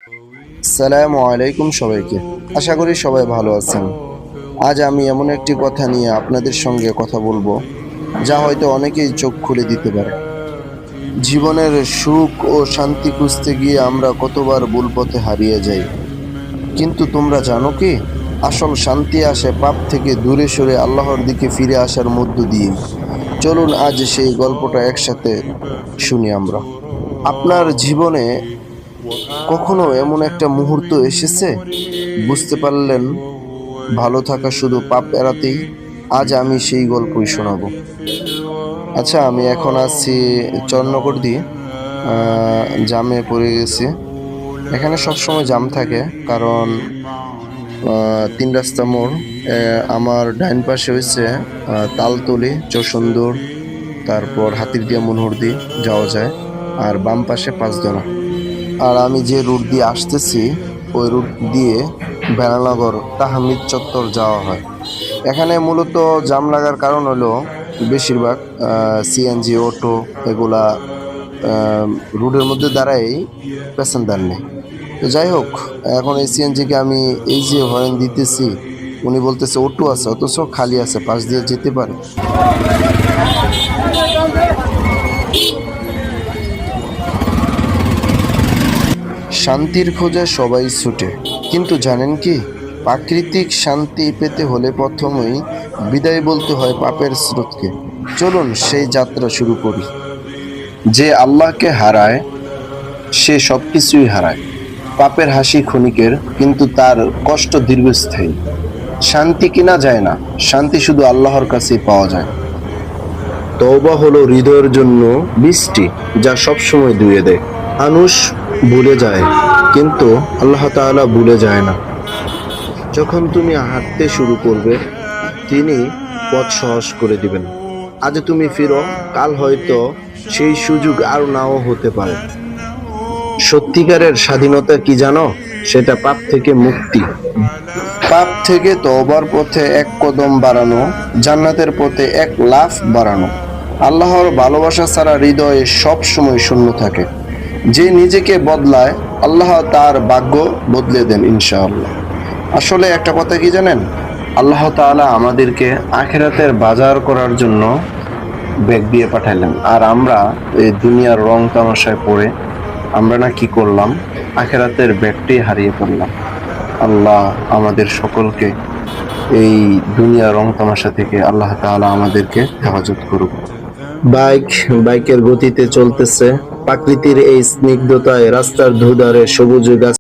আসসালামু আলাইকুম সবাইকে। আশা করি সবাই ভালো আছেন। আজ আমি এমন একটি কথা নিয়ে আপনাদের সঙ্গে কথা বলবো, যা হয়তো অনেকেই চোখ খুলে দিতে পারে। জীবনের সুখ ও শান্তি খুঁজতে গিয়ে আমরা কতবার ভুল পথে হারিয়ে যাই। কিন্তু তোমরা জানো কি, আসল শান্তি আসে পাপ থেকে দূরে সরে আল্লাহর দিকে ফিরে আসার মধ্য দিয়ে। চলুন আজ সেই গল্পটা একসাথে শুনি আমরা। আপনার জীবনে কখনো এমন একটা মুহূর্ত এসেছে বুঝতে পারলেন ভালো থাকা শুধু পাপ এড়াতেই? আজ আমি সেই গল্পই শোনাবো। আচ্ছা, আমি এখন আছি চন্নকর্দি জামে পড়ে গেছি। এখানে সবসময় জাম থাকে, কারণ তিন রাস্তা মোড়। আমার ডাইন পাশে হচ্ছে তালতলি, চৌসুন্দর, তারপর হাতিরদিয়া মনোহরদি যাওয়া যায়, আর বাম পাশে পাঁচদোনা। আর আমি যে রুট দিয়ে আসতেছি ওই রুট দিয়ে বেলানগর তাহমিদ চত্বর যাওয়া হয়। এখানে মূলত জাম লাগার কারণ হলো বেশিরভাগ সিএনজি অটো এগুলা রুটের মধ্যে দাঁড়াই, প্যাসেঞ্জার নেই। তো যাই হোক, এখন এই সিএনজিকে আমি এই যে হরেন দিতেছি, উনি বলতেছে অটো আছে, অথচ খালি আছে, পাশ দিয়ে যেতে পারে। শান্তির খোঁজে সবাই ছুটে, কিন্তু জানেন কি, প্রাকৃতিক শান্তি পেতে হলে প্রথমেই বিদায় বলতে হয় পাপের স্রোতকে। চলুন সেই যাত্রা শুরু করি। যে আল্লাহকে হারায় সে সবকিছুই হারায়। পাপের হাসি ক্ষণিকের, কিন্তু তার কষ্ট দীর্ঘস্থায়ী। শান্তি কিনা যায় না, শান্তি শুধু আল্লাহর কাছেই পাওয়া যায়। তওবা হলো হৃদয়ের জন্য বৃষ্টি, যা সবসময় ধুয়ে দেয়। মানুষ ভুলে যায়, কিন্তু আল্লাহ তাআলা ভুলে যায় না। যখন তুমি হাঁটতে শুরু করবে, তিনি পথ সহজ করে দিবেন। আজ তুমি ফিরো, কাল হয়তো সেই সুযোগ আর নাও হতে পারে। সত্যিকারের স্বাধীনতা কি জানো? সেটা পাপ থেকে মুক্তি। পাপ থেকে তওবার পথে এক কদম বাড়ানো, জান্নাতের পথে এক লাফ বাড়ানো। আল্লাহর ভালোবাসা ছাড়া হৃদয়ে সব সময় শূন্য থাকে। যে নিজেকে বদলায়, আল্লাহ তার ভাগ্য বদলে দেন ইনশাআল্লাহ। আসলে একটা কথা কি জানেন, আল্লাহ তাআলা আমাদেরকে আখিরাতের বাজার করার জন্য ব্যাগ দিয়ে পাঠাইলেন, আর আমরা এই দুনিয়ার রং তামাশায় পড়ে আমরা না কি করলাম, আখিরাতের ব্যাগটি হারিয়ে ফেললাম। আল্লাহ আমাদের সকলকে এই দুনিয়ার রং তামাশা থেকে আল্লাহ তাআলা আমাদেরকে হেফাজত করুক। বাইকের গতিতে চলতেছে, প্রকৃতির এই স্নিগ্ধতায়, রাস্তার দুধারে সবুজ গাছ